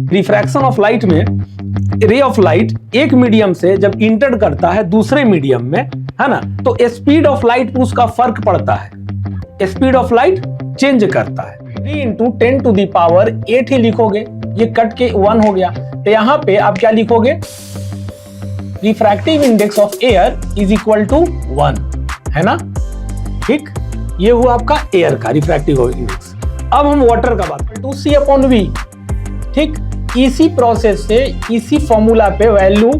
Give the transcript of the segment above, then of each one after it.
Refraction of light में ray of light एक medium से जब इंटर करता है दूसरे मीडियम में, है ना, तो स्पीड ऑफ लाइट पर उसका फर्क पड़ता है, स्पीड ऑफ लाइट चेंज करता है। 3 × 10⁸ ही लिखोगे, ये कट के 1 हो गया, तो यहां पे आप क्या लिखोगे, refractive index of air is equal to 1, है ना। ठीक, ये हुआ आपका एयर का रिफ्रैक्टिव इंडेक्स। अब हम वाटर का बात करें, 2C/V। ठीक, इसी प्रोसेस से इसी फॉर्मूला पे वैल्यू,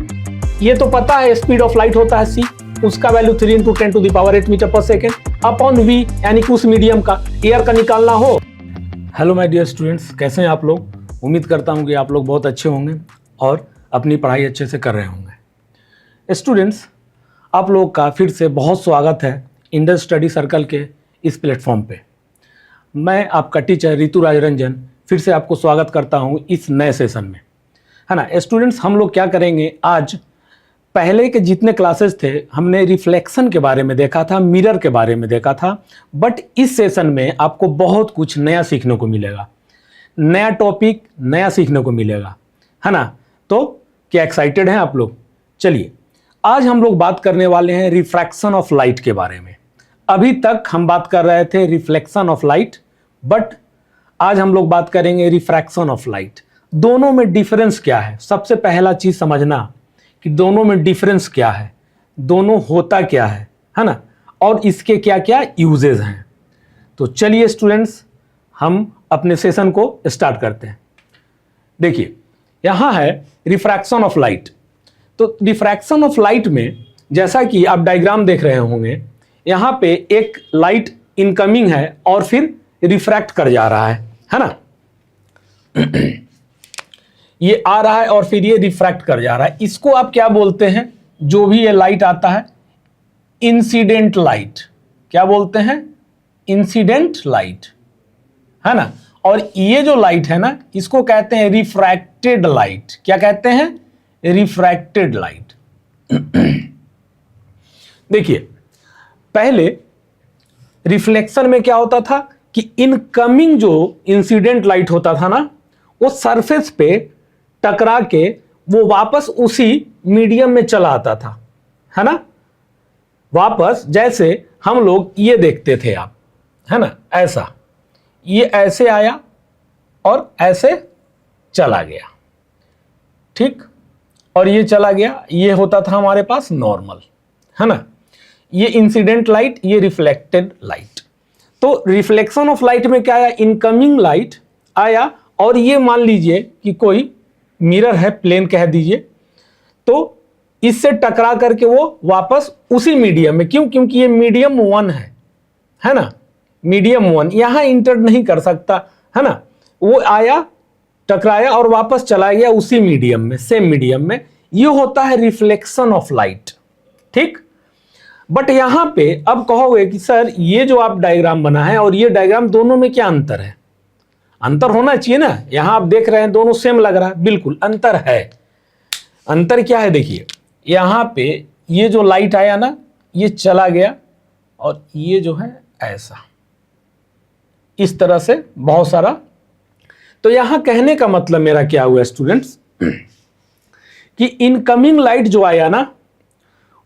ये तो पता है स्पीड ऑफ लाइट होता है c, उसका वैल्यू 3 × 10⁸ मीटर/सेकेंड अपॉन v, यानी कि उस मीडियम का एयर का निकालना हो। हेलो माय डियर स्टूडेंट्स, कैसे हैं आप लोग? उम्मीद करता हूं कि आप लोग बहुत अच्छे होंगे और अपनी पढ़ाई अच्छे से कर रहे होंगे। स्टूडेंट्स, आप लोग का फिर से बहुत स्वागत है इंडस स्टडी सर्कल के इस प्लेटफॉर्म पे। मैं आपका टीचर ऋतुराज रंजन फिर से आपको स्वागत करता हूं इस नए सेशन में, है ना। स्टूडेंट्स, हम लोग क्या करेंगे आज, पहले के जितने क्लासेस थे हमने रिफ्लेक्शन के बारे में देखा था, मिरर के बारे में देखा था, बट इस सेशन में आपको बहुत कुछ नया सीखने को मिलेगा, नया टॉपिक नया सीखने को मिलेगा, है ना। तो क्या एक्साइटेड हैं आप लोग? चलिए, आज हम लोग बात करने वाले हैं रिफ्रैक्शन ऑफ लाइट के बारे में। अभी तक हम बात कर रहे थे रिफ्लेक्शन ऑफ लाइट, बट आज हम लोग बात करेंगे रिफ्रैक्शन ऑफ लाइट। दोनों में डिफरेंस क्या है, सबसे पहला चीज समझना कि दोनों में डिफरेंस क्या है, दोनों होता क्या है ना, और इसके क्या क्या यूजेस हैं। तो चलिए स्टूडेंट्स, हम अपने सेशन को स्टार्ट करते हैं। देखिए, यहां है रिफ्रैक्शन ऑफ लाइट। तो रिफ्रैक्शन ऑफ लाइट में जैसा कि आप डायग्राम देख रहे होंगे, यहां पे एक लाइट इनकमिंग है और फिर रिफ्रैक्ट कर जा रहा है ना। ये आ रहा है और फिर ये रिफ्रैक्ट कर जा रहा है। इसको आप क्या बोलते हैं, जो भी ये लाइट आता है, इंसिडेंट लाइट। क्या बोलते हैं? इंसिडेंट लाइट, है ना। और ये जो लाइट है ना, इसको कहते हैं रिफ्रैक्टेड लाइट। क्या कहते हैं? Refracted light. देखिए, पहले रिफ्लेक्शन में क्या होता था कि इनकमिंग जो इंसिडेंट लाइट होता था ना, वो सरफेस पे टकरा के वो वापस उसी मीडियम में चला आता था, है ना। वापस जैसे हम लोग ये देखते थे आप, है ना, ऐसा ये ऐसे आया और ऐसे चला गया, ठीक, और ये चला गया, ये होता था हमारे पास नॉर्मल, है ना। ये इंसिडेंट लाइट, ये रिफ्लेक्टेड लाइट। तो रिफ्लेक्शन ऑफ लाइट में क्या आया, इनकमिंग लाइट आया और ये मान लीजिए कि कोई मिरर है, प्लेन कह दीजिए, तो इससे टकरा करके वो वापस उसी मीडियम में, क्यों? क्योंकि ये मीडियम 1 है ना, मीडियम 1 यहां इंटर नहीं कर सकता, है ना। वो आया, टकराया और वापस चला गया उसी मीडियम में, सेम मीडियम में। ये होता है रिफ्लेक्शन ऑफ लाइट, ठीक। बट यहां पे अब कहोगे कि सर ये जो आप डायग्राम बना है और ये डायग्राम, दोनों में क्या अंतर है? अंतर होना चाहिए ना। यहां आप देख रहे हैं दोनों सेम लग रहा है, बिल्कुल अंतर है। अंतर क्या है? देखिए, यहां पे ये जो लाइट आया ना, ये चला गया और ये जो है ऐसा, इस तरह से बहुत सारा। तो यहां कहने का मतलब मेरा क्या हुआ स्टूडेंट्स, कि इनकमिंग लाइट जो आया ना,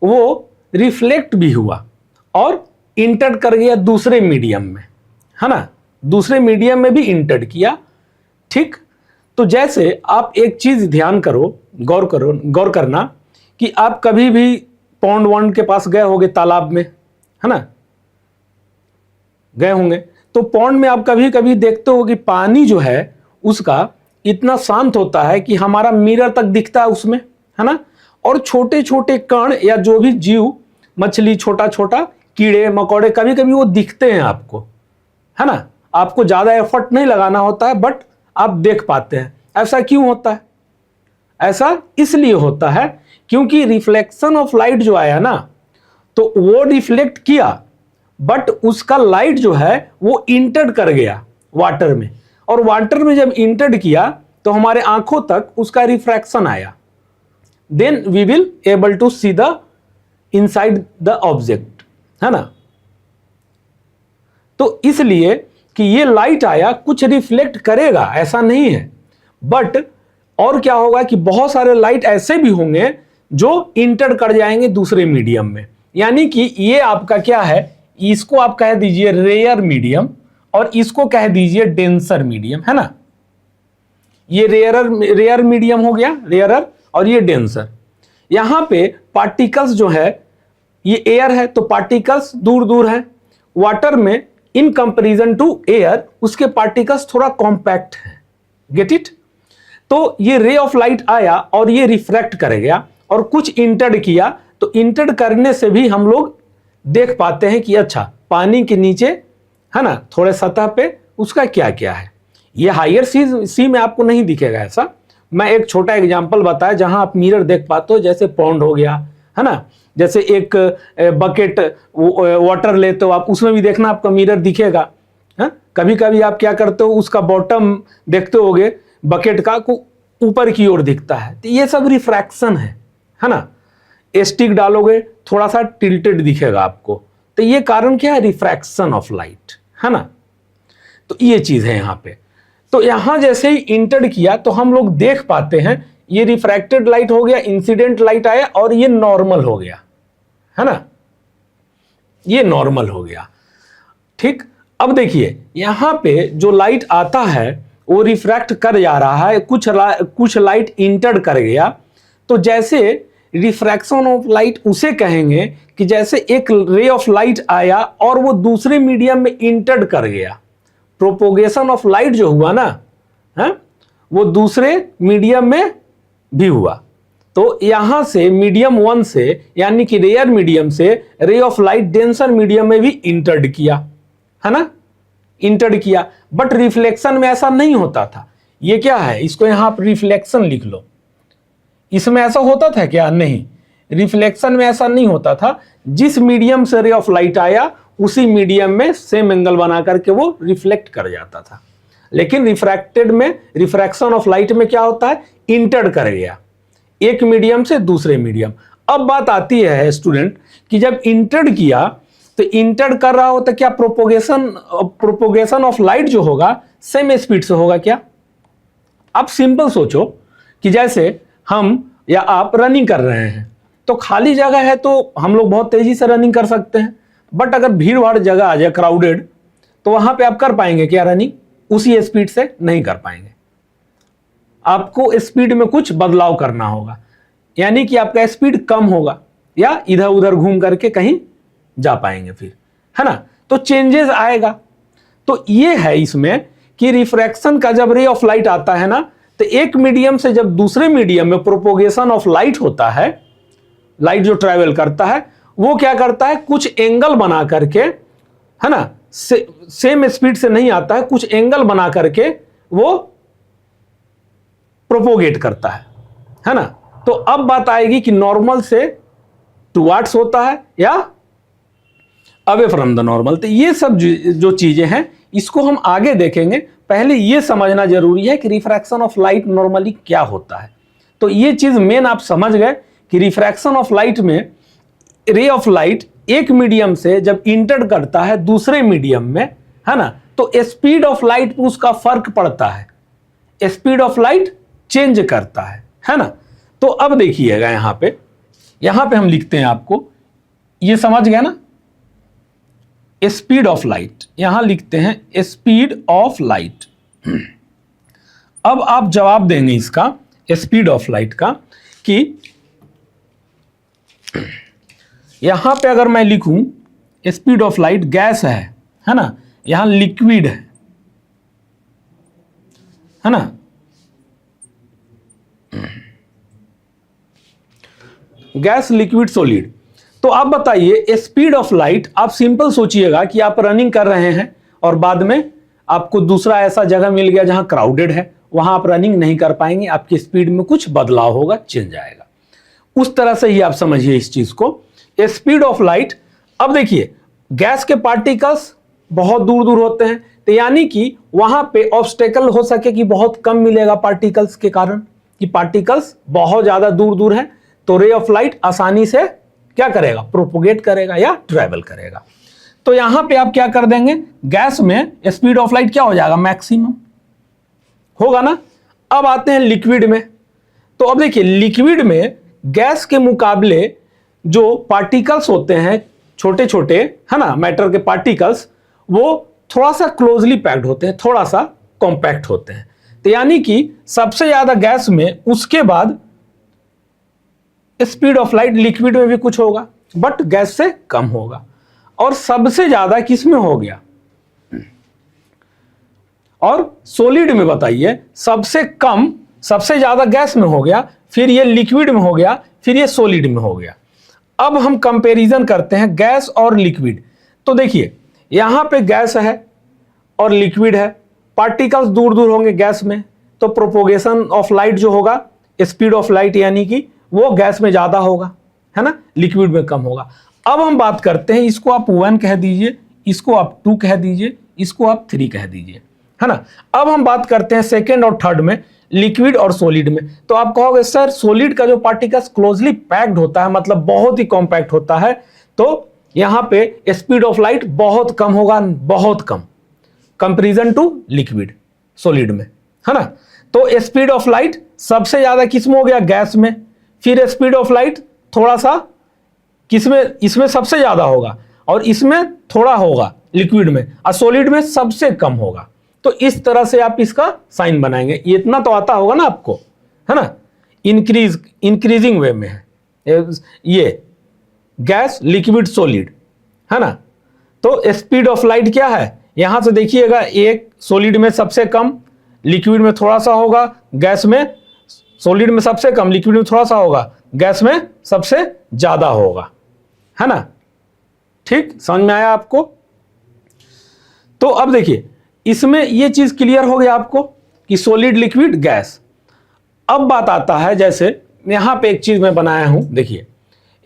वो रिफ्लेक्ट भी हुआ और इंटर कर गया दूसरे मीडियम में, है ना, दूसरे मीडियम में भी इंटर किया, ठीक। तो जैसे आप एक चीज ध्यान करो, गौर करना कि आप कभी भी पॉन्ड वॉन्ड के पास गए होंगे, तालाब में, है ना, गए होंगे। तो पॉन्ड में आप कभी कभी देखते हो कि पानी जो है उसका इतना शांत होता है कि हमारा मिरर तक दिखता है उसमें, है ना। और छोटे छोटे कण या जो भी जीव, मछली, छोटा छोटा कीड़े मकोड़े, कभी कभी वो दिखते हैं आपको, है ना। आपको ज्यादा एफर्ट नहीं लगाना होता है, बट आप देख पाते हैं। ऐसा क्यों होता है? ऐसा इसलिए होता है क्योंकि रिफ्लेक्शन ऑफ लाइट जो आया ना, तो वो रिफ्लेक्ट किया, बट उसका लाइट जो है वो इंटर कर गया वाटर में, और वाटर में जब इंटर किया तो हमारे आंखों तक उसका रिफ्रैक्शन आया। Then we will able to see the inside the object, है ना। तो इसलिए कि ये लाइट आया, कुछ रिफ्लेक्ट करेगा ऐसा नहीं है, बट और क्या होगा कि बहुत सारे लाइट ऐसे भी होंगे जो इंटर कर जाएंगे दूसरे मीडियम में। यानी कि ये आपका क्या है, इसको आप कह दीजिए रेयर मीडियम और इसको कह दीजिए डेंसर मीडियम, है ना। ये रेयर मीडियम हो गया, रेयरर, और ये डेंसर। यहां पे पार्टिकल्स जो है, ये एयर है तो पार्टिकल्स दूर दूर है। वाटर में इन कंपैरिजन टू एयर उसके पार्टिकल्स थोड़ा कॉम्पैक्ट है। Get it. तो ये रे ऑफ लाइट आया और ये रिफ्रैक्ट कर गया और कुछ इंटर किया, तो इंटर करने से भी हम लोग देख पाते हैं कि अच्छा पानी के नीचे, है ना, थोड़े सतह पे उसका क्या क्या है। ये हायर सी में आपको नहीं दिखेगा ऐसा। मैं एक छोटा एग्जांपल बताया जहां आप मिरर देख पाते हो, जैसे पॉन्ड हो गया, है ना, जैसे एक बकेट वाटर लेते हो आप, उसमें भी देखना आपका मिरर दिखेगा। कभी कभी आप क्या करते हो, उसका बॉटम देखते होगे बकेट का को ऊपर की ओर दिखता है, तो ये सब रिफ्रैक्शन है ना। स्टिक डालोगे थोड़ा सा टिल्टेड दिखेगा आपको, तो ये कारण क्या है, रिफ्रैक्शन ऑफ लाइट, है ना। तो ये चीज है यहां पे। तो यहां जैसे ही इंटर किया तो हम लोग देख पाते हैं ये रिफ्रैक्टेड लाइट हो गया, इंसिडेंट लाइट आया और ये नॉर्मल हो गया, है ना, ये नॉर्मल हो गया। ठीक, अब देखिए यहां पे जो लाइट आता है वो रिफ्रैक्ट कर जा रहा है, कुछ लाइट इंटर कर गया। तो जैसे रिफ्रैक्शन ऑफ लाइट उसे कहेंगे कि जैसे एक रे ऑफ लाइट आया और वो दूसरे मीडियम में इंटर कर गया। प्रोपोगेशन ऑफ लाइट जो हुआ ना, है, वो दूसरे मीडियम में भी हुआ। तो यहां से मीडियम 1 से, यानी कि रेयर मीडियम से, ray of light denser medium में भी इंटर्ड किया, है ना, इंटर्ड किया। बट रिफ्लेक्शन में ऐसा नहीं होता था। ये क्या है, इसको यहां आप रिफ्लेक्शन लिख लो। इसमें ऐसा होता था क्या, नहीं, रिफ्लेक्शन में ऐसा नहीं होता था। जिस मीडियम से रे ऑफ लाइट आया उसी मीडियम में सेम एंगल बना करके वो रिफ्लेक्ट कर जाता था। लेकिन रिफ्रैक्टेड में, रिफ्रैक्शन ऑफ लाइट में क्या होता है, इंटर कर गया एक मीडियम से दूसरे मीडियम। अब बात आती है स्टूडेंट कि जब इंटर किया तो इंटर कर रहा हो तो क्या प्रोपोगेशन ऑफ लाइट जो होगा सेम स्पीड से होगा क्या। अब सिंपल सोचो कि जैसे हम या आप रनिंग कर रहे हैं, तो खाली जगह है तो हम लोग बहुत तेजी से रनिंग कर सकते हैं। बट अगर भीड़ भाड़ जगह आ जाए, क्राउडेड, तो वहां पे आप कर पाएंगे क्या रनिंग, उसी स्पीड से नहीं कर पाएंगे। आपको स्पीड में कुछ बदलाव करना होगा, यानी कि आपका स्पीड कम होगा या इधर उधर घूम करके कहीं जा पाएंगे फिर, है ना। तो चेंजेस आएगा। तो ये है इसमें कि रिफ्रैक्शन का जब रे ऑफ लाइट आता है ना, तो एक मीडियम से जब दूसरे मीडियम में प्रोपोगेशन ऑफ लाइट होता है, लाइट जो ट्रैवल करता है वो क्या करता है, कुछ एंगल बना करके, है ना, सेम स्पीड से नहीं आता है, कुछ एंगल बना करके वो प्रोपोगेट करता है ना। तो अब बात आएगी कि नॉर्मल से टुवर्ड्स होता है या अवे फ्रॉम द नॉर्मल। तो ये सब जो चीजें हैं इसको हम आगे देखेंगे। पहले ये समझना जरूरी है कि रिफ्रैक्शन ऑफ लाइट नॉर्मली क्या होता है। तो ये चीज मेन आप समझ गए कि रिफ्रैक्शन ऑफ लाइट में रे ऑफ लाइट एक मीडियम से जब इंटर करता है दूसरे मीडियम में, है ना, तो स्पीड ऑफ लाइट पर उसका फर्क पड़ता है, स्पीड ऑफ लाइट चेंज करता है ना। तो अब देखिएगा यहां पे हम लिखते हैं, आपको ये समझ गया ना, स्पीड ऑफ लाइट, यहां लिखते हैं स्पीड ऑफ लाइट। अब आप जवाब देंगे इसका स्पीड ऑफ लाइट का कि यहां पे अगर मैं लिखूं स्पीड ऑफ लाइट, गैस है ना, यहां लिक्विड है ना, गैस, लिक्विड, सॉलिड। तो आप बताइए स्पीड ऑफ लाइट, आप सिंपल सोचिएगा कि आप रनिंग कर रहे हैं और बाद में आपको दूसरा ऐसा जगह मिल गया जहां क्राउडेड है, वहां आप रनिंग नहीं कर पाएंगे, आपकी स्पीड में कुछ बदलाव होगा, चेंज आएगा। उस तरह से ही आप समझिए इस चीज को, स्पीड ऑफ लाइट। अब देखिए गैस के पार्टिकल्स बहुत दूर दूर होते हैं, तो यानी कि वहां पे ऑब्स्टेकल हो सके कि बहुत कम मिलेगा पार्टिकल्स के कारण, कि पार्टिकल्स बहुत ज्यादा दूर दूर हैं, तो रे ऑफ लाइट आसानी से क्या करेगा, प्रोपोगेट करेगा या ट्रैवल करेगा। तो यहां पे आप क्या कर देंगे, गैस में स्पीड ऑफ लाइट क्या हो जाएगा, मैक्सिमम होगा ना। अब आते हैं लिक्विड में। तो अब देखिए लिक्विड में गैस के मुकाबले जो पार्टिकल्स होते हैं छोटे छोटे, है ना, मैटर के पार्टिकल्स, वो थोड़ा सा क्लोजली पैक्ड होते हैं, थोड़ा सा कॉम्पैक्ट होते हैं। तो यानी कि सबसे ज्यादा गैस में, उसके बाद स्पीड ऑफ लाइट लिक्विड में भी कुछ होगा बट गैस से कम होगा। और सबसे ज्यादा किस में हो गया, और सॉलिड में बताइए सबसे कम, सबसे ज्यादा गैस में हो गया, फिर ये लिक्विड में हो गया, फिर ये सॉलिड में हो गया। अब हम कंपैरिजन करते हैं गैस और लिक्विड। तो देखिए यहां पे गैस है और लिक्विड है, पार्टिकल्स दूर दूर होंगे गैस में, तो प्रोपोगेशन ऑफ लाइट जो होगा, स्पीड ऑफ लाइट यानी कि वो गैस में ज्यादा होगा, है ना, लिक्विड में कम होगा। अब हम बात करते हैं, इसको आप 1 कह दीजिए, इसको आप 2 कह दीजिए, इसको आप 3 कह दीजिए, है ना। अब हम बात करते हैं सेकेंड और थर्ड में, लिक्विड और सॉलिड में। तो आप कहोगे सर सॉलिड का जो पार्टिकल्स क्लोजली पैक्ड होता है, मतलब बहुत ही कॉम्पैक्ट होता है, तो यहां पे स्पीड ऑफ लाइट बहुत कम होगा, बहुत कम कंपैरिजन टू लिक्विड, सॉलिड में, है ना। तो स्पीड ऑफ लाइट सबसे ज्यादा किसमें हो गया, गैस में, फिर स्पीड ऑफ लाइट थोड़ा सा किसमें, इसमें सबसे ज्यादा होगा और इसमें थोड़ा होगा लिक्विड में, और सॉलिड में सबसे कम होगा। तो इस तरह से आप इसका साइन बनाएंगे, ये इतना तो आता होगा ना आपको, है ना, इंक्रीजिंग वे में है ये गैस लिक्विड सॉलिड, है ना। तो स्पीड ऑफ लाइट क्या है, यहां से देखिएगा, एक सॉलिड में सबसे कम, लिक्विड में थोड़ा सा होगा, गैस में, सॉलिड में सबसे कम, लिक्विड में थोड़ा सा होगा, गैस में सबसे ज्यादा होगा, है ना। ठीक, समझ में आया आपको। तो अब देखिए इसमें ये चीज क्लियर हो गया आपको कि सॉलिड, लिक्विड, गैस। अब बात आता है, जैसे यहां पे एक चीज मैं बनाया हूं, देखिए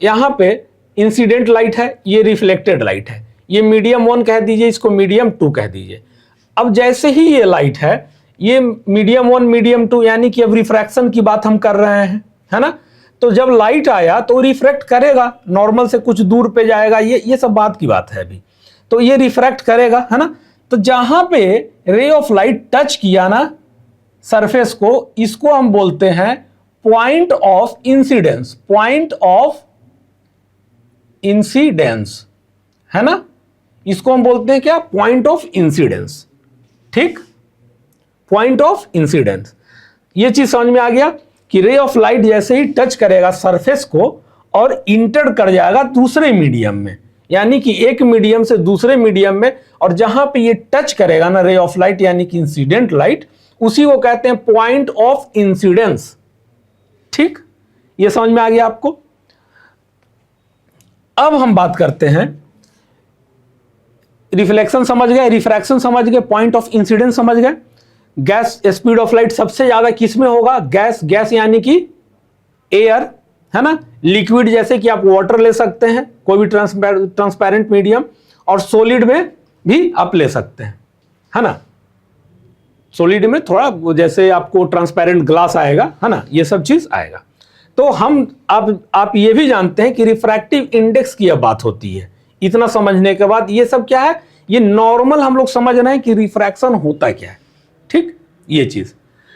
यहां पे इंसिडेंट लाइट है, ये रिफ्लेक्टेड लाइट है, ये मीडियम 1 कह दीजिए, इसको मीडियम 2 कह दीजिए। अब जैसे ही ये लाइट है, ये मीडियम 1 मीडियम 2, यानी कि अब रिफ्रैक्शन की बात हम कर रहे हैं, है ना। तो जब लाइट आया तो रिफ्रैक्ट करेगा, नॉर्मल से कुछ दूर पे जाएगा, ये सब बात की बात है अभी। तो ये रिफ्रैक्ट करेगा, है ना। तो जहां पे रे ऑफ लाइट टच किया ना सरफेस को, इसको हम बोलते हैं point of incidence, point of incidence, है ना। इसको हम बोलते हैं क्या, पॉइंट ऑफ इंसिडेंस। ठीक, पॉइंट ऑफ इंसिडेंस। ये चीज समझ में आ गया कि रे ऑफ लाइट जैसे ही टच करेगा सरफेस को और इंटर कर जाएगा दूसरे मीडियम में, यानी कि एक मीडियम से दूसरे मीडियम में, और जहां पे ये टच करेगा ना रे ऑफ लाइट यानी कि इंसिडेंट लाइट, उसी को कहते हैं पॉइंट ऑफ इंसिडेंस। ठीक, ये समझ में आ गया आपको। अब हम बात करते हैं, रिफ्लेक्शन समझ गए, रिफ्रैक्शन समझ गए, पॉइंट ऑफ इंसिडेंस समझ गए। गैस, स्पीड ऑफ लाइट सबसे ज्यादा किस में होगा, गैस, गैस यानी कि एयर, है ना। लिक्विड जैसे कि आप वाटर ले सकते हैं, कोई भी ट्रांसपेरेंट मीडियम, और सॉलिड में भी आप ले सकते हैं, है ना। सॉलिड में थोड़ा जैसे आपको ट्रांसपेरेंट ग्लास आएगा, है ना, ये सब चीज आएगा। तो हम आप ये भी जानते हैं कि रिफ्रैक्टिव इंडेक्स की अब बात होती है। इतना समझने के बाद ये सब क्या है, ये नॉर्मल हम लोग समझ रहे हैं कि रिफ्रैक्शन होता क्या है। ठीक, ये चीज।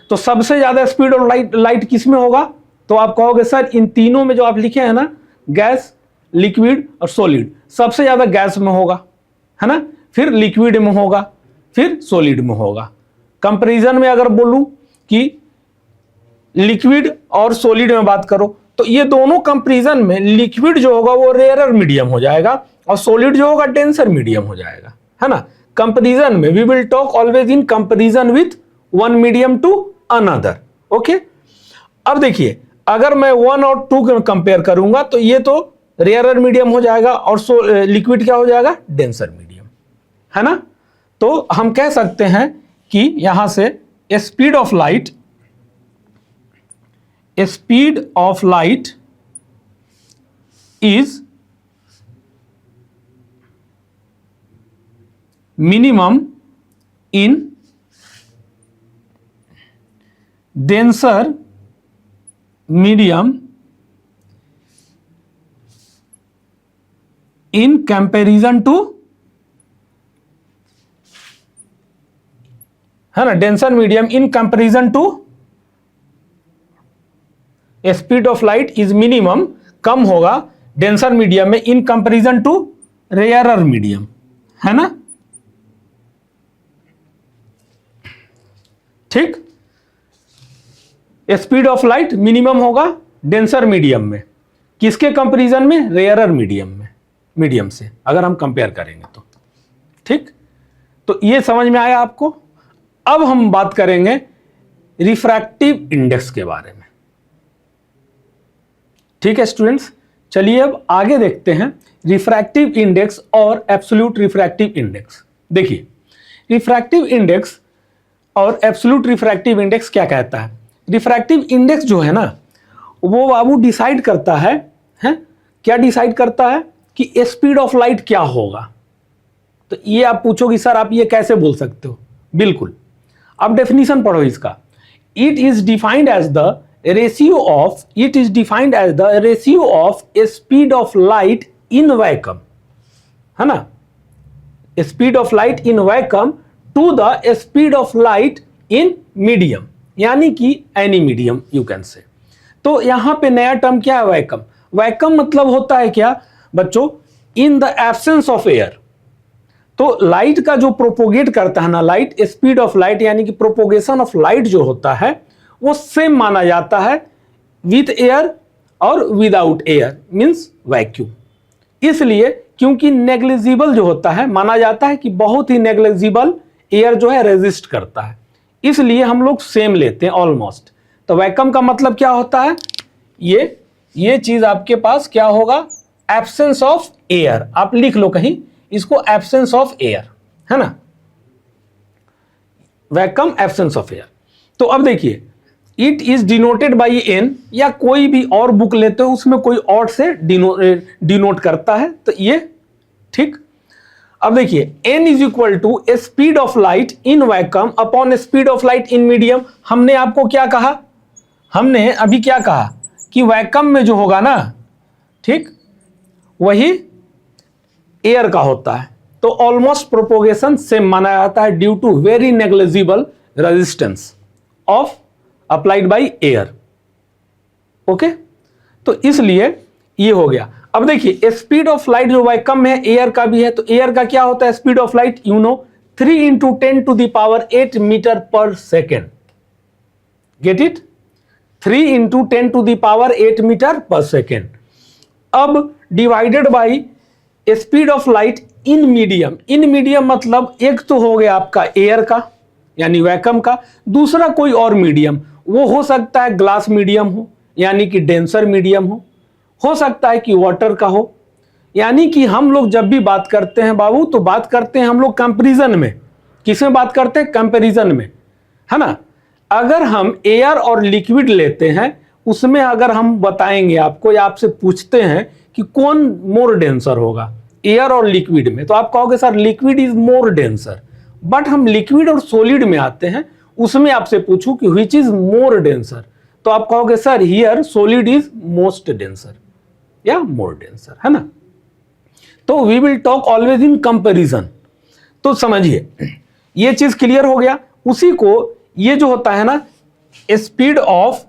तो सबसे ज्यादा स्पीड ऑफ लाइट किस में होगा, तो आप कहोगे सर इन तीनों में जो आप लिखे हैं ना, गैस, लिक्विड और सॉलिड, सबसे ज्यादा गैस में होगा, है ना, फिर लिक्विड में होगा, फिर सॉलिड में होगा। कंपैरिजन में अगर बोलूं कि लिक्विड और सॉलिड में बात करो, तो ये दोनों कंपैरिजन में लिक्विड जो होगा वो रेयरर मीडियम हो जाएगा और सॉलिड जो होगा डेंसर मीडियम हो जाएगा, है ना। कंपैरिजन में we will talk always in comparison with one medium to another. Okay, अब देखिए अगर मैं 1 और 2 कंपेयर करूंगा तो ये तो रेयरर मीडियम हो जाएगा और लिक्विड क्या हो जाएगा, डेंसर मीडियम, है ना। तो हम कह सकते हैं कि यहां से speed of light is minimum in denser medium in comparison to, है ना, denser medium in comparison to speed of light is minimum, कम होगा डेंसर मीडियम में in comparison to rarer medium, है ना। ठीक, स्पीड ऑफ लाइट मिनिमम होगा denser medium में, किसके कंपैरिजन में, रेयरर मीडियम से अगर हम कंपेयर करेंगे तो। ठीक, तो ये समझ में आया आपको। अब हम बात करेंगे रिफ्रैक्टिव इंडेक्स के बारे में। ठीक है स्टूडेंट्स, चलिए अब आगे देखते हैं रिफ्रैक्टिव इंडेक्स और एब्सोल्यूट रिफ्रैक्टिव इंडेक्स। देखिए रिफ्रैक्टिव इंडेक्स और एब्सोल्यूट रिफ्रैक्टिव इंडेक्स क्या कहता है। रिफ्रैक्टिव इंडेक्स जो है ना, वो बाबू डिसाइड करता है क्या डिसाइड करता है कि स्पीड ऑफ लाइट क्या होगा। तो ये आप पूछोगे सर आप ये कैसे बोल सकते हो, बिल्कुल आप डेफिनेशन पढ़ो इसका। It is defined as the ratio of speed of light in vacuum, है ना, speed of light in vacuum to the speed of light in medium, यानी कि any medium you can say. तो यहां पे नया टर्म क्या है, वैक्यूम। वैक्यूम मतलब होता है क्या बच्चों, in the absence of air. तो लाइट का जो प्रोपोगेट करता है ना, लाइट स्पीड ऑफ लाइट यानी कि प्रोपोगेशन ऑफ लाइट जो होता है वो सेम माना जाता है विथ एयर और विदाउट एयर, मींस वैक्यूम। इसलिए क्योंकि नेग्लिजिबल जो होता है, माना जाता है कि बहुत ही नेग्लिजिबल एयर जो है रेजिस्ट करता है, इसलिए हम लोग सेम लेते हैं ऑलमोस्ट। तो वैक्यूम का मतलब क्या होता है, ये चीज आपके पास क्या होगा, एब्सेंस ऑफ एयर। आप लिख लो कहीं इसको, एब्सेंस ऑफ एयर, है ना, वैक्यूम एब्सेंस ऑफ एयर। तो अब देखिए it is denoted by N, या कोई भी और बुक लेते हो उसमें कोई और से डिनोट करता है, तो ये ठीक। अब देखिए n is equal to speed of light in vacuum upon speed of light in medium. हमने आपको क्या कहा, हमने अभी क्या कहा कि वैक्यूम में जो होगा ना, ठीक, वही एयर का होता है। तो ऑलमोस्ट प्रोपोगेशन सेम माना जाता है due to very negligible resistance of applied by air. Okay, तो इसलिए ये हो गया। अब देखिए स्पीड ऑफ लाइट जो वैक्यूम में है, एयर का भी है, तो एयर का क्या होता है speed of light, you know 3 × 10⁸ metre per second. Get it, 3 × 10⁸ metre per second. अब divided by speed of light in medium. In medium मतलब एक तो हो गया आपका एयर का यानी वैक्यूम का, दूसरा कोई और मीडियम, वो हो सकता है ग्लास मीडियम हो यानी कि डेंसर मीडियम हो सकता है कि वाटर का हो। यानी कि हम लोग जब भी बात करते हैं बाबू, तो बात करते हैं हम लोग कंपैरिजन में। किसमें बात करते हैं, कंपैरिजन में, है ना। अगर हम एयर और लिक्विड लेते हैं, उसमें अगर हम बताएंगे आपको या आपसे पूछते हैं कि कौन मोर डेंसर होगा एयर और लिक्विड में, तो आप कहोगे sir liquid is more denser. But हम लिक्विड और सॉलिड में आते हैं, उसमें आपसे पूछूं कि व्हिच इज मोर डेंसर, तो आप कहोगे sir here solid is most denser या मोर डेंसर, है ना। तो we will talk always in comparison. तो समझिए ये चीज क्लियर हो गया। उसी को ये जो होता है ना speed of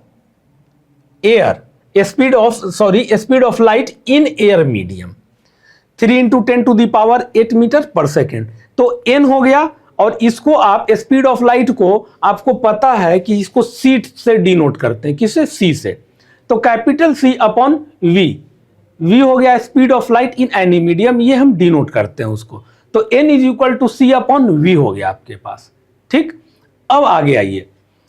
air, speed of light in air medium, 3 × 10⁸ metre per second. तो n हो गया, और इसको आप स्पीड ऑफ लाइट को आपको पता है कि इसको c से डिनोट करते हैं, किससे, c से। तो कैपिटल C अपॉन v हो गया speed of light in any medium, ये हम डिनोट करते हैं उसको। तो n is equal to C upon v हो गया आपके पास, ठीक। अब आगे आइए,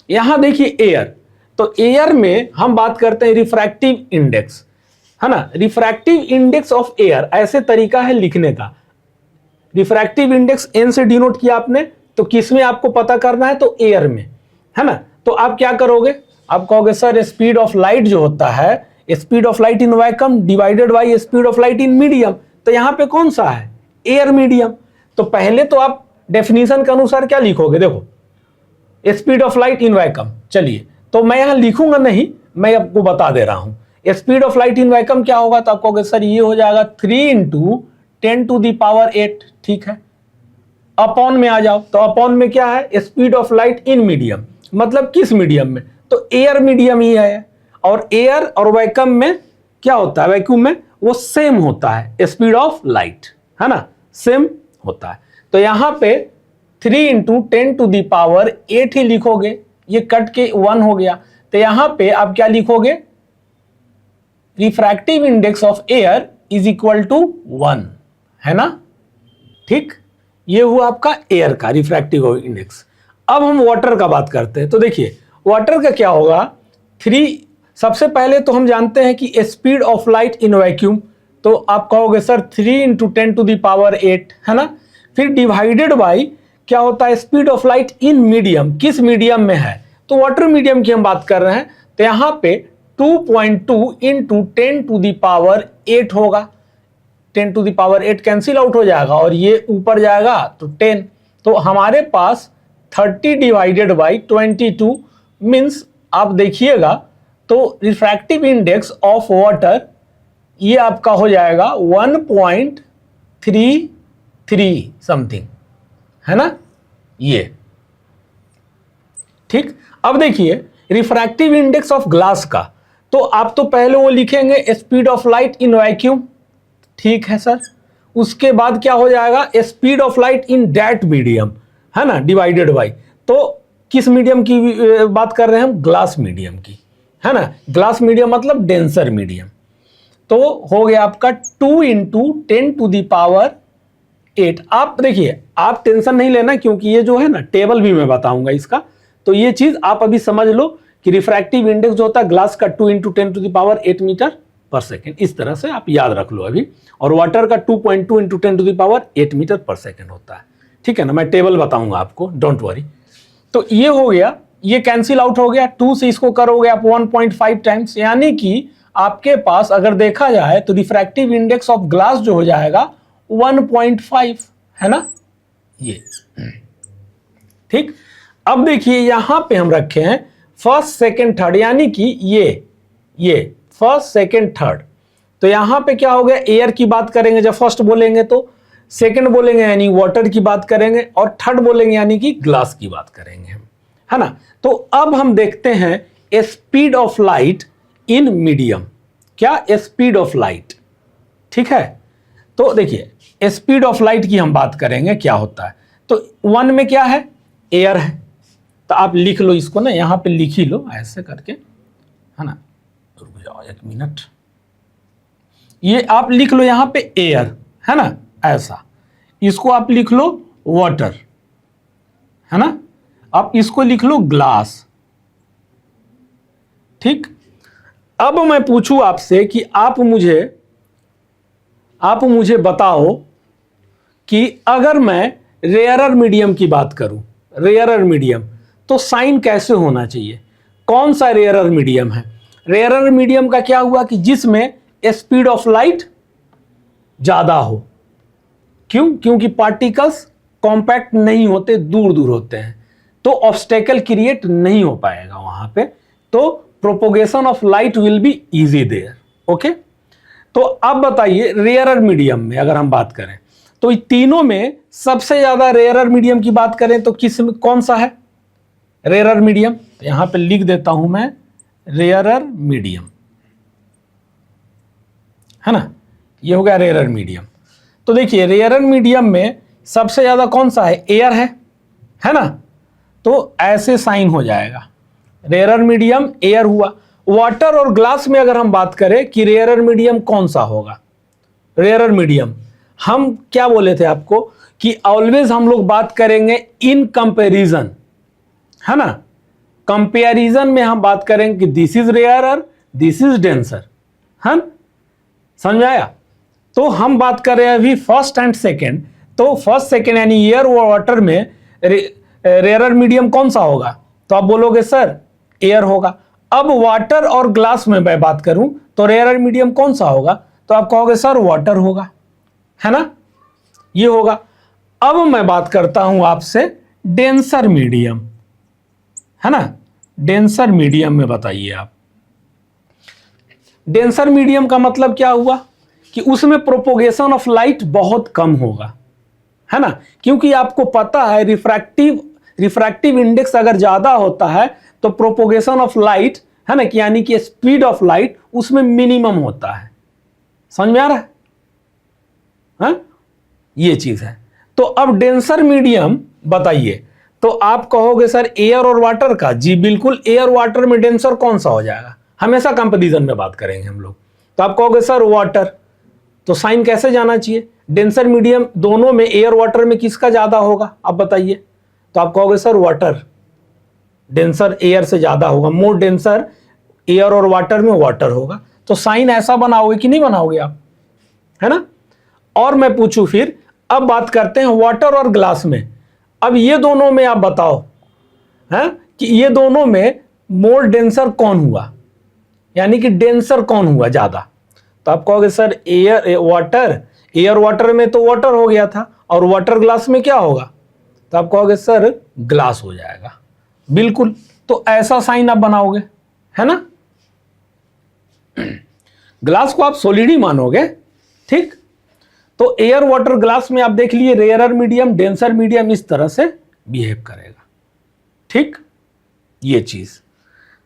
यहां देखिए एयर, तो एयर में हम बात करते हैं रिफ्रैक्टिव इंडेक्स, है ना। रिफ्रैक्टिव इंडेक्स ऑफ एयर ऐसे तरीका है लिखने का। रिफ्रैक्टिव इंडेक्स n से डिनोट किया आपने, तो किस में आपको पता करना है, तो एयर में, है ना। तो आप क्या करोगे, आप कहोगे सर स्पीड ऑफ लाइट जो होता है, speed of light in vacuum divided by speed of light in medium. तो यहां पे कौन सा है, एयर मीडियम। तो पहले तो आप डेफिनेशन के अनुसार क्या लिखोगे, देखो speed of light in vacuum. चलिए तो मैं यहां लिखूंगा नहीं, मैं आपको बता दे रहा हूं speed of light in vacuum क्या होगा। तो आप कहोगे सर ये हो जाएगा 3 × 10⁸, ठीक है। अपॉन में आ जाओ, तो अपॉन में क्या है, speed of light in medium, मतलब किस मीडियम में, तो एयर मीडियम ही है। और एयर और वैक्यूम में क्या होता है, वैक्यूम में वो सेम होता है, स्पीड ऑफ लाइट, है ना, सेम होता है। तो यहां पे 3 × 10⁸ ही लिखोगे, ये कट के 1 हो गया। तो यहां पे आप क्या लिखोगे, refractive index of air is equal to 1, है ना, ठीक। ये हुआ आपका एयर का रिफ्रैक्टिव इंडेक्स। अब हम वाटर का बात करते हैं। तो देखिए वाटर का क्या होगा, 3, सबसे पहले तो हम जानते हैं कि speed of light in vacuum, तो आप कहोगे सर 3 × 10⁸, है ना। फिर डिवाइडेड बाय क्या होता है, speed of light in medium, किस मीडियम में है, तो वाटर मीडियम की हम बात कर रहे हैं। तो यहां पे 2.2 × 10⁸ होगा, 10⁸ कैंसिल आउट हो जाएगा और ये ऊपर जाएगा तो 10। तो हमारे पास 30/22 मीन्स आप देखिएगा तो रिफ्रैक्टिव इंडेक्स ऑफ वाटर ये आपका हो जाएगा 1.33 समथिंग, है ना, ये ठीक। अब देखिए रिफ्रैक्टिव इंडेक्स ऑफ ग्लास का, तो आप तो पहले वो लिखेंगे speed of light in vacuum, ठीक है सर। उसके बाद क्या हो जाएगा, speed of light in that medium, है ना, डिवाइडेड बाय, तो किस मीडियम की बात कर रहे हैं हम, ग्लास मीडियम की, है ना। ग्लास मीडियम मतलब डेंसर मीडियम। तो हो गया आपका 2 × 10⁸। आप देखिए आप टेंशन नहीं लेना, क्योंकि ये जो है ना टेबल भी मैं बताऊंगा इसका, तो ये चीज आप अभी समझ लो कि रिफ्रैक्टिव इंडेक्स जो होता है ग्लास का 2 × 10⁸ मीटर/सेकेंड, इस तरह से आप याद रख लो अभी। और वाटर का 2.2 × 10⁸ मीटर/सेकेंड होता है, ठीक है ना। मैं टेबल बताऊंगा आपको, डोंट वरी। तो ये हो गया, ये कैंसिल आउट हो गया, 2 से इसको करोगे आप 1.5 टाइम्स, यानी कि आपके पास अगर देखा जाए तो रिफ्रैक्टिव इंडेक्स ऑफ ग्लास जो हो जाएगा 1.5, है ना, ये ठीक। अब देखिए यहां पे हम रखे हैं फर्स्ट सेकंड थर्ड, यानी कि ये फर्स्ट सेकंड थर्ड। तो यहां पे क्या हो गया, एयर की बात करेंगे जब फर्स्ट बोलेंगे, तो सेकंड बोलेंगे यानी वाटर की बात करेंगे, और थर्ड बोलेंगे यानी कि ग्लास की बात करेंगे हम, है ना। तो अब हम देखते हैं speed of light in medium, क्या, स्पीड ऑफ लाइट, ठीक है। तो देखिए स्पीड ऑफ लाइट की हम बात करेंगे क्या होता है। तो 1 में क्या है, एयर है, तो आप लिख लो इसको ना, यहां पे लिख ही लो ऐसे करके, है ना, रुक जाओ 1 मिनट, ये आप लिख लो यहां पे एयर, है ना, ऐसा। इसको आप लिख लो वाटर, है ना, आप इसको लिख लो ग्लास, ठीक। अब मैं पूछूं आपसे कि आप मुझे बताओ कि अगर मैं रेयरर मीडियम की बात करूं, रेयरर मीडियम, तो साइन कैसे होना चाहिए, कौन सा रेयरर मीडियम है। रेयरर मीडियम का क्या हुआ कि जिसमें स्पीड ऑफ लाइट ज्यादा हो, क्यों, क्योंकि पार्टिकल्स कॉम्पैक्ट नहीं होते, दूर दूर होते हैं, तो ऑब्स्टेकल क्रिएट नहीं हो पाएगा वहां पे, तो propagation of light will be easy there, okay. तो अब बताइए रेयरर मीडियम में अगर हम बात करें, तो तीनों में सबसे ज्यादा रेयरर मीडियम की बात करें तो किस में, कौन सा है रेयरर मीडियम, तो यहां पे लिख देता हूं मैं रेयरर मीडियम, है ना, ये हो गया रेयरर मीडियम। तो देखिए रेयरर मीडियम में सबसे ज्यादा कौन सा है, एयर है ना, तो ऐसे साइन हो जाएगा, रेयरर मीडियम एयर हुआ। वाटर और ग्लास में अगर हम बात करें कि रेयरर मीडियम कौन सा होगा, रेयरर मीडियम हम क्या बोले थे आपको कि ऑलवेज हम लोग बात करेंगे इन कंपैरिजन, है ना, कंपैरिजन में हम बात करेंगे कि this is rarer, this is denser, है, समझ आया। तो हम बात कर रहे हैं अभी फर्स्ट एंड सेकेंड, तो फर्स्ट सेकेंड यानी एयर और वाटर में रेयरर मीडियम कौन सा होगा, तो आप बोलोगे सर एयर होगा। अब वाटर और ग्लास में मैं बात करूं तो रेयरर मीडियम कौन सा होगा, तो आप कहोगे सर वाटर होगा, है ना, ये होगा। अब मैं बात करता हूं आपसे डेंसर मीडियम, है ना, डेंसर मीडियम में बताइए आप, डेंसर मीडियम का मतलब क्या हुआ कि उसमें प्रोपोगेशन ऑफ लाइट बहुत कम होगा, है ना, क्योंकि आपको पता है रिफ्रैक्टिव इंडेक्स अगर ज्यादा होता है तो प्रोपोगेशन ऑफ लाइट है ना, कि यानी कि स्पीड ऑफ लाइट उसमें मिनिमम होता है। समझ में आ रहा है? हाँ? ये चीज है। तो अब डेंसर मीडियम बताइए, तो आप कहोगे सर एयर और वाटर का। जी बिल्कुल, एयर वाटर में डेंसर कौन सा हो जाएगा? हमेशा कंपैरिजन में बात करेंगे हम लोग। तो आप कहोगे सर वाटर, तो साइन कैसे जाना चाहिए? डेंसर मीडियम दोनों में, एयर वाटर में किसका ज्यादा होगा आप बताइए? तो आप कहोगे सर वाटर, डेंसर एयर से ज्यादा होगा, मोर डेंसर एयर और वाटर में वाटर होगा। तो साइन ऐसा बनाओगे कि नहीं बनाओगे आप, है ना? और मैं पूछूं फिर, अब बात करते हैं वाटर और ग्लास में। अब ये दोनों में आप बताओ है कि ये दोनों में मोर डेंसर कौन हुआ, यानी कि डेंसर कौन हुआ ज्यादा? तो आप कहोगे sir air water, air water में तो वाटर हो गया था, और वाटर ग्लास में क्या होगा? तो आप कहोगे सर ग्लास हो जाएगा। बिल्कुल, तो ऐसा साइन आप बनाओगे, है ना? ग्लास को आप सॉलिड ही मानोगे, ठीक? तो एयर वाटर ग्लास में आप देख लिए, रेयरर मीडियम डेंसर मीडियम इस तरह से बिहेव करेगा, ठीक? ये चीज।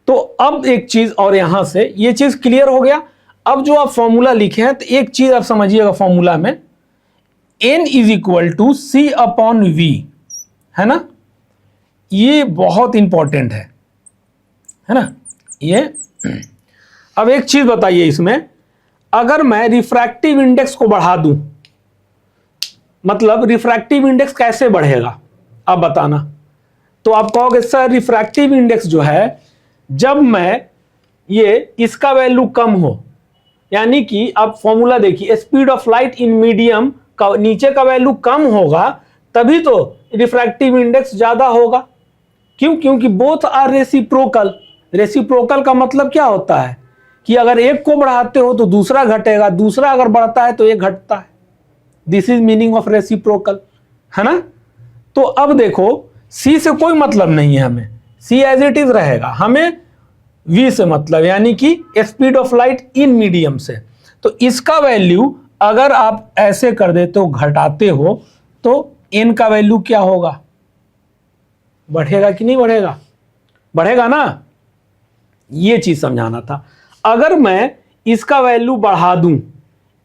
तो अब एक चीज और यहां से ये चीज क्लियर हो गया। अब जो आप फॉर्मूला लिखे हैं, तो एक चीज आप समझिएगा फॉर्मूला में, n is equal to C upon V, है ना? ये बहुत इंपॉर्टेंट है ना ये। अब एक चीज बताइए इसमें, अगर मैं रिफ्रैक्टिव इंडेक्स को बढ़ा दूं, मतलब रिफ्रैक्टिव इंडेक्स कैसे बढ़ेगा आप बताना? तो आप कहोगे सर रिफ्रैक्टिव इंडेक्स जो है, जब मैं ये इसका वैल्यू कम हो, यानी कि आप फॉर्मूला देखिए, speed of light in medium का नीचे का वैल्यू कम होगा, तभी तो रिफ्रैक्टिव इंडेक्स ज्यादा होगा। क्यों? क्योंकि बोथ आर रेसिप्रोकल। रेसिप्रोकल का मतलब क्या होता है कि अगर एक को बढ़ाते हो तो दूसरा घटेगा, दूसरा अगर बढ़ता है तो एक घटता है। This is meaning of reciprocal, है ना? तो अब देखो, सी से कोई मतलब नहीं है हमें, सी एज इट इज रहेगा, हमें वी से मतलब, यानी कि speed of light in medium से। तो इसका वैल्यू अगर आप ऐसे कर देते हो, घटाते हो, तो एन का वैल्यू क्या होगा? बढ़ेगा कि नहीं बढ़ेगा? बढ़ेगा ना? ये चीज समझाना था। अगर मैं इसका वैल्यू बढ़ा दूं,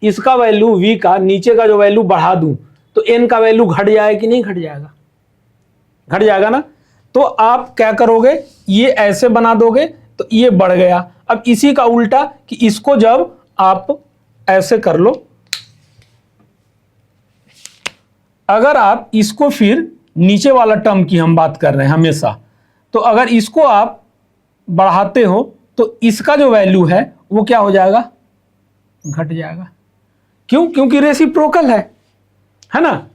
इसका वैल्यू v का नीचे का जो वैल्यू बढ़ा दूं, तो n का वैल्यू घट जाएगा कि नहीं घट जाएगा? घट जाएगा ना? तो आप क्या करोगे, ये ऐसे बना दोगे तो ये बढ़ गया। अब इसी का उल्टा, कि इसको जब आप ऐसे कर लो, अगर आप इसको फिर नीचे वाला टर्म की हम बात कर रहे हैं हमेशा, तो अगर इसको आप बढ़ाते हो तो इसका जो वैल्यू है वो क्या हो जाएगा? घट जाएगा। क्यों? क्योंकि रेसिप्रोकल है ना?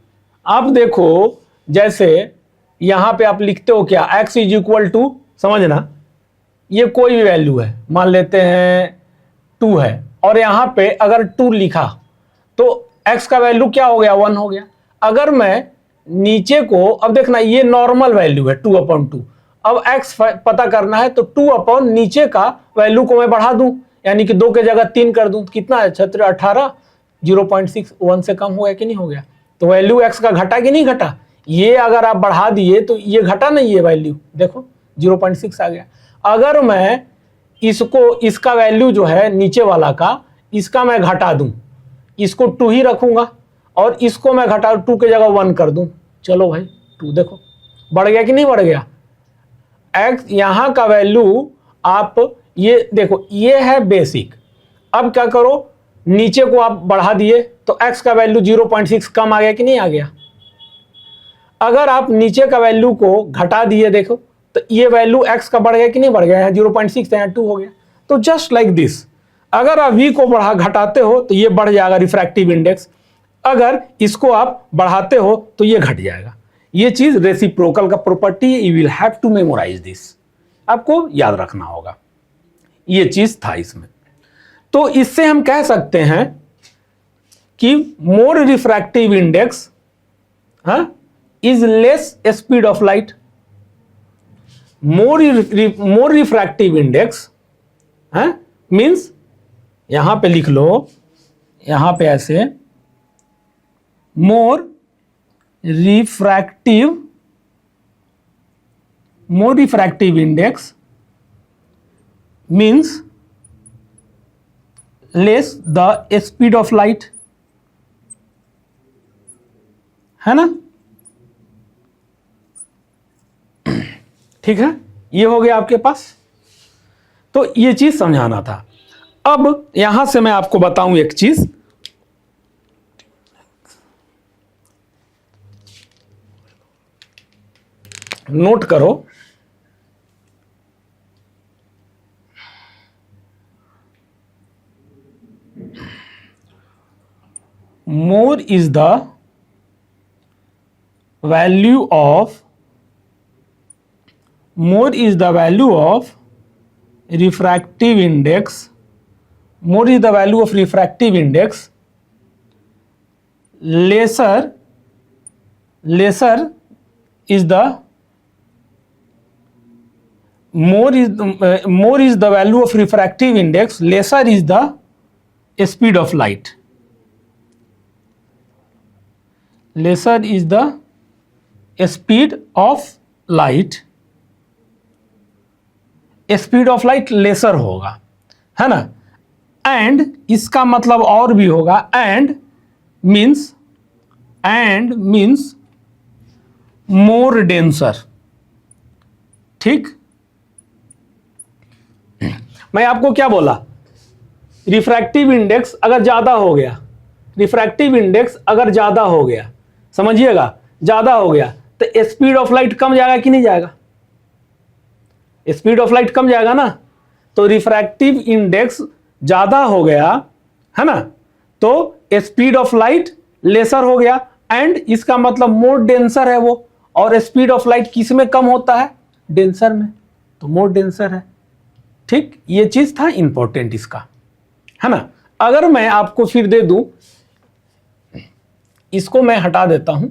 आप देखो, जैसे यहां पे आप लिखते हो क्या, x इज इक्वल टू, समझना, ये कोई भी वैल्यू है, मान लेते हैं 2 है, और यहां पे अगर 2 लिखा तो x का वैल्यू क्या हो गया? 1 हो गया। अगर मैं नीचे को, अब देखना ये नॉर्मल वैल्यू है 2/2, अब x पता करना है, तो 2 अपॉन नीचे का वैल्यू को मैं बढ़ा दूं, यानी कि 2 के जगह 3 कर दूं, कितना है? 18, 0.6, 1 से कम हो गया कि नहीं हो गया? तो वैल्यू x का घटा कि नहीं घटा? ये अगर आप बढ़ा दिए तो ये घटा नहीं, ये वैल्यू देखो 0.6 आ गया। अगर मैं इसको, इसका वैल्यू जो है नीचे वाला का, इसका मैं घटा दूं, इसको 2 ही रखूंगा, और इसको मैं घटा 2 के जगह 1 कर दूं, चलो भाई 2 देखो बढ़ गया कि नहीं बढ़ गया? x यहां का वैल्यू आप ये देखो, ये है बेसिक। अब क्या करो, नीचे को आप बढ़ा दिए तो x का वैल्यू 0.6 कम आ गया कि नहीं आ गया? अगर आप नीचे का वैल्यू को घटा दिए, देखो तो ये वैल्यू x का बढ़ गया कि नहीं बढ़ गया? 0.6 यहाँ 2 हो गया। तो जस्ट लाइक दिस, अगर आप v को बढ़ा घटाते हो तो ये बढ़ जाएगा रिफ्रैक्टिव इंडेक्स, अगर इसको आप बढ़ाते हो तो ये घट जाएगा। ये चीज रेसिप्रोकल का property, you will have to memorise this, आपको याद रखना होगा। ये चीज था इसमें। तो इससे हम कह सकते हैं कि more refractive index is less speed of light. More refractive index means, यहां पे लिख लो, यहां पे ऐसे, more refractive, index means less the speed of light, है ना। ठीक है, ये हो गया आपके पास। तो ये चीज समझाना था। अब यहां से मैं आपको बताऊं एक चीज, नोट करो। More is the value of refractive index, more is the value of refractive index, lesser is the more is the value of refractive index, lesser is the speed of light, lesser is the speed of light, speed of light lesser होगा, है ना। And इसका मतलब और भी होगा, and means more denser. ठीक, मैं आपको क्या बोला, रिफ्रैक्टिव इंडेक्स अगर ज्यादा हो गया, रिफ्रैक्टिव इंडेक्स अगर ज्यादा हो गया, समझिएगा, ज्यादा हो गया तो स्पीड ऑफ लाइट कम जाएगा कि नहीं जाएगा, स्पीड ऑफ लाइट कम जाएगा ना। तो रिफ्रैक्टिव इंडेक्स ज्यादा हो गया, है ना, तो स्पीड ऑफ लाइट लेसर हो गया, एंड इसका मतलब मोर डेंसर है वो, और स्पीड ऑफ लाइट किस में कम होता है, डेंसर में, तो मोर डेंसर है। ठीक, ये चीज था इंपॉर्टेंट इसका, है ना। अगर मैं आपको फिर दे दूं, इसको मैं हटा देता हूं,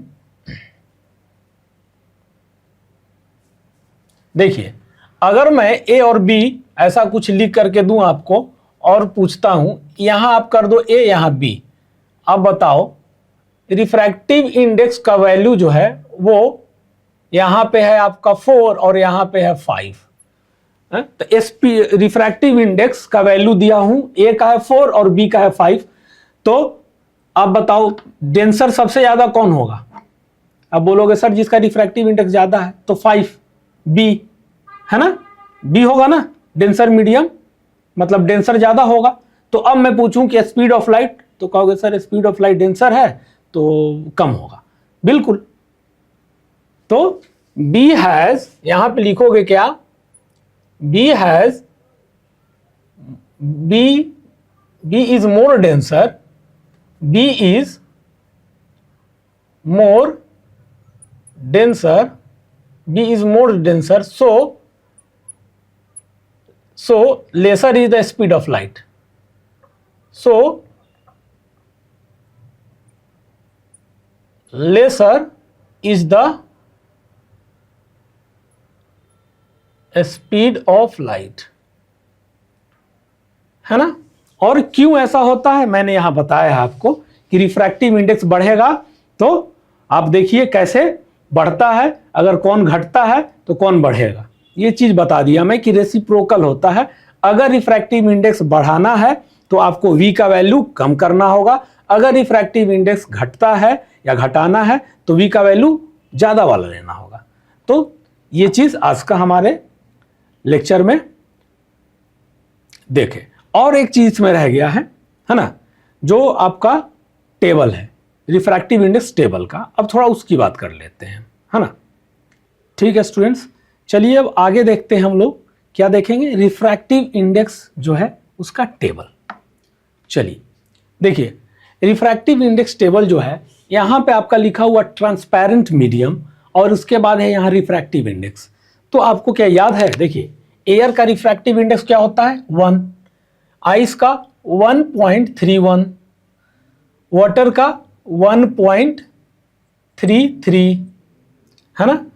देखिए, अगर मैं ए और बी ऐसा कुछ लिख करके दूं आपको और पूछता हूं, यहां आप कर दो ए, यहां बी, अब बताओ रिफ्रैक्टिव इंडेक्स का वैल्यू जो है वो यहां पे है आपका 4 और यहां पे है 5, तो एसपी रिफ्रैक्टिव इंडेक्स का वैल्यू दिया हूं, ए का है 4 और बी का है 5, तो अब बताओ डेंसर सबसे ज्यादा कौन होगा। अब बोलोगे सर जिसका रिफ्रैक्टिव इंडेक्स ज्यादा है तो 5, बी, है ना, बी होगा ना, डेंसर मीडियम, मतलब डेंसर ज्यादा होगा। तो अब मैं पूछूं कि स्पीड ऑफ लाइट, तो कहोगे sir speed of light denser है तो कम होगा, बिल्कुल। तो बी हैज, यहां पे लिखोगे क्या, B has, B is more denser, B is more denser, B is more denser, so lesser is the speed of light, so lesser is the speed of light, है ना। और क्यों ऐसा होता है मैंने यहां बताया है आपको कि रिफ्रैक्टिव इंडेक्स बढ़ेगा तो आप देखिए कैसे बढ़ता है, अगर कौन घटता है तो कौन बढ़ेगा, ये चीज बता दिया मैं कि रेसिप्रोकल होता है। अगर रिफ्रैक्टिव इंडेक्स बढ़ाना है तो आपको v का वैल्यू कम करना होगा, अगर रिफ्रैक्टिव इंडेक्स घटता है या घटाना है तो v का वैल्यू ज्यादा वाला लेना होगा। तो ये चीज आज का हमारे लेक्चर में देखे। और एक चीज में रह गया है ना, जो आपका टेबल है रिफ्रैक्टिव इंडेक्स टेबल का, अब थोड़ा उसकी बात कर लेते हैं, है ना। ठीक है स्टूडेंट्स, चलिए अब आगे देखते हैं हम लोग क्या देखेंगे, रिफ्रैक्टिव इंडेक्स जो है उसका टेबल। चलिए देखिए, रिफ्रैक्टिव इंडेक्स टेबल जो है यहां पे आपका लिखा हुआ ट्रांसपेरेंट मीडियम और उसके बाद है यहां रिफ्रैक्टिव इंडेक्स। तो आपको क्या याद है, देखिए एयर का रिफ्रैक्टिव इंडेक्स क्या होता है 1, आइस का 1.31, वाटर का 1.33, है ना,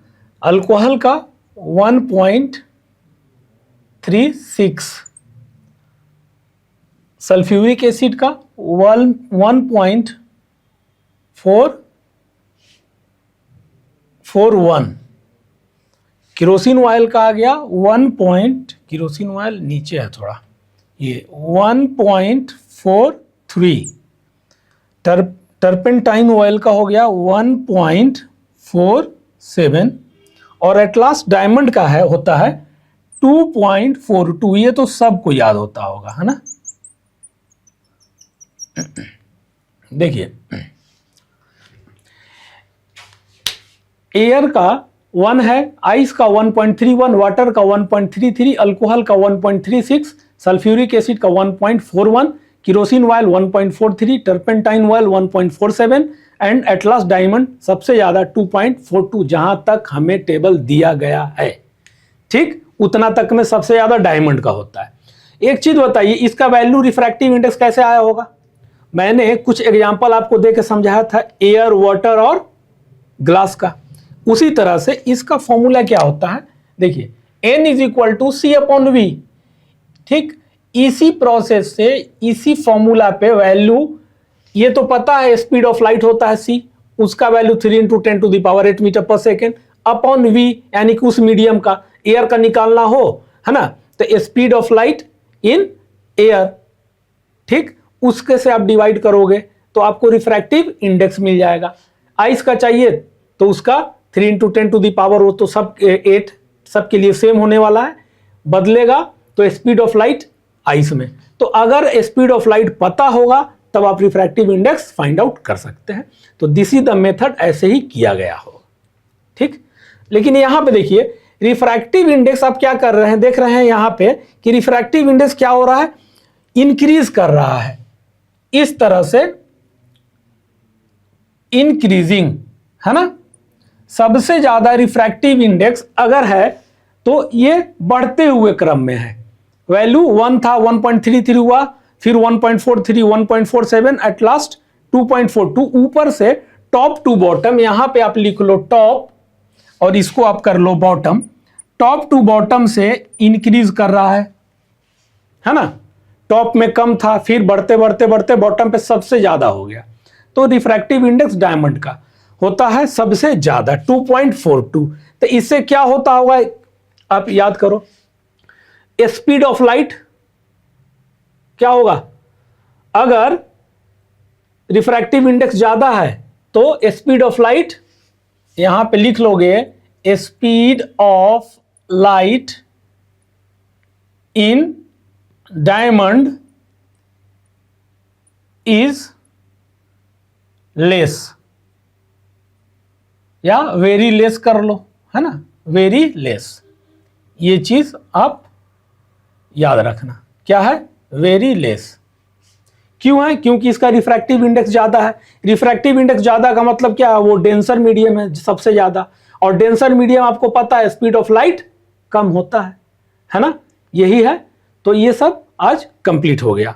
अल्कोहल का 1.36, सल्फ्यूरिक एसिड का 1.441, केरोसिन ऑयल का आ गया 1 पॉइंट, केरोसिन ऑयल नीचे है थोड़ा, ये 1.43, टर्पेंटाइन ऑयल का हो गया 1.47, और एट लास्ट डायमंड का है होता है 2.42। ये तो सबको याद होता होगा, है ना। देखिए एयर का 1 है, आइस का 1.31, वाटर का 1.33, अल्कोहल का 1.36, सल्फ्यूरिक एसिड का 1.41, kerosene oil 1.43, turpentine oil 1.47 and atlas diamond सबसे ज्यादा 2.42, जहां तक हमें टेबल दिया गया है। ठीक, उतना तक में सबसे ज्यादा डायमंड का होता है। एक चीज बताइए, इसका वैल्यू रिफ्रैक्टिव इंडेक्स कैसे आया होगा? मैंने कुछ एग्जांपल आपको देके समझाया था, एयर, वाटर और ग्लास का। उसी तरह से इसका फॉर्मूला क्या होता है, देखिए n is equal to C upon V. ठीक, इसी प्रोसेस से, इसी फॉर्मूला पे वैल्यू, ये तो पता है स्पीड ऑफ लाइट होता है c, उसका value 3 × 10⁸ metre per second upon v, यानी कि उस मीडियम का, एयर का निकालना हो, है ना, तो speed of light in air. ठीक, उसके से आप डिवाइड करोगे तो आपको रिफ्रैक्टिव इंडेक्स मिल जाएगा। आइस का चाहिए तो उसका 3 × 10⁻, वो तो सब 8 सबके लिए सेम होने वाला है, बदलेगा तो स्पीड ऑफ लाइट आइस में। तो अगर स्पीड ऑफ लाइट पता होगा तब आप रिफ्रैक्टिव इंडेक्स फाइंड आउट कर सकते हैं। तो दिस इज द मेथड, ऐसे ही किया गया हो। ठीक, लेकिन यहां पे देखिए रिफ्रैक्टिव इंडेक्स आप क्या कर रहे हैं, देख रहे हैं यहां पे कि रिफ्रैक्टिव इंडेक्स क्या हो रहा है, इंक्रीज कर रहा है, इस तरह से इंक्रीजिंग, है ना। सबसे ज्यादा रिफ्रैक्टिव इंडेक्स अगर है तो ये बढ़ते हुए क्रम में है। वैल्यू 1 था, 1.33 हुआ, फिर 1.43, 1.47, एट लास्ट 2.42। ऊपर से टॉप टू बॉटम, यहां पे आप लिख लो टॉप और इसको आप कर लो बॉटम, टॉप टू बॉटम से इंक्रीज कर रहा है ना। टॉप में कम था, फिर बढ़ते बढ़ते बढ़ते बॉटम पे सबसे ज्यादा हो गया। तो रिफ्रैक्टिव इंडेक्स डायमंड का होता है सबसे ज्यादा 2.42। तो इससे क्या होता होगा, आप याद करो, स्पीड ऑफ लाइट क्या होगा, अगर रिफ्रैक्टिव इंडेक्स ज्यादा है तो स्पीड ऑफ लाइट, यहां पे लिख लोगे speed of light in diamond is less, या वेरी लेस कर लो, है ना, वेरी लेस। ये चीज आप याद रखना, क्या है, वेरी लेस। क्यों है, क्योंकि इसका रिफ्रैक्टिव इंडेक्स ज्यादा है। रिफ्रैक्टिव इंडेक्स ज्यादा का मतलब क्या है, वो डेंसर मीडियम है सबसे ज्यादा, और डेंसर मीडियम आपको पता है स्पीड ऑफ लाइट कम होता है ना, यही है। तो ये सब आज कंप्लीट हो गया,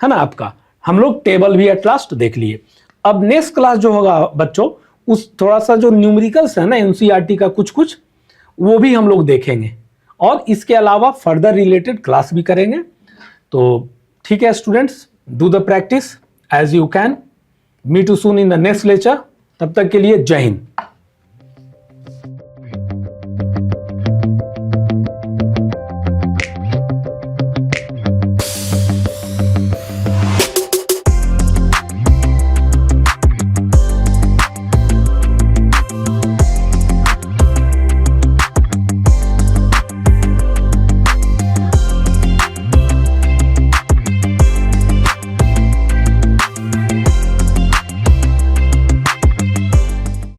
है ना आपका। हम लोग टेबल भी एट लास्ट देख लिए। अब नेक्स्ट क्लास जो होगा बच्चों, उस थोड़ा सा जो न्यूमेरिकल्स है ना एनसीईआरटी का कुछ कुछ, वो भी हम लोग देखेंगे, और इसके अलावा फर्दर रिलेटेड क्लास भी करेंगे। तो ठीक है students, do the practice as you can. Meet you soon in the next lecture. तब तक के लिए जय हिंद।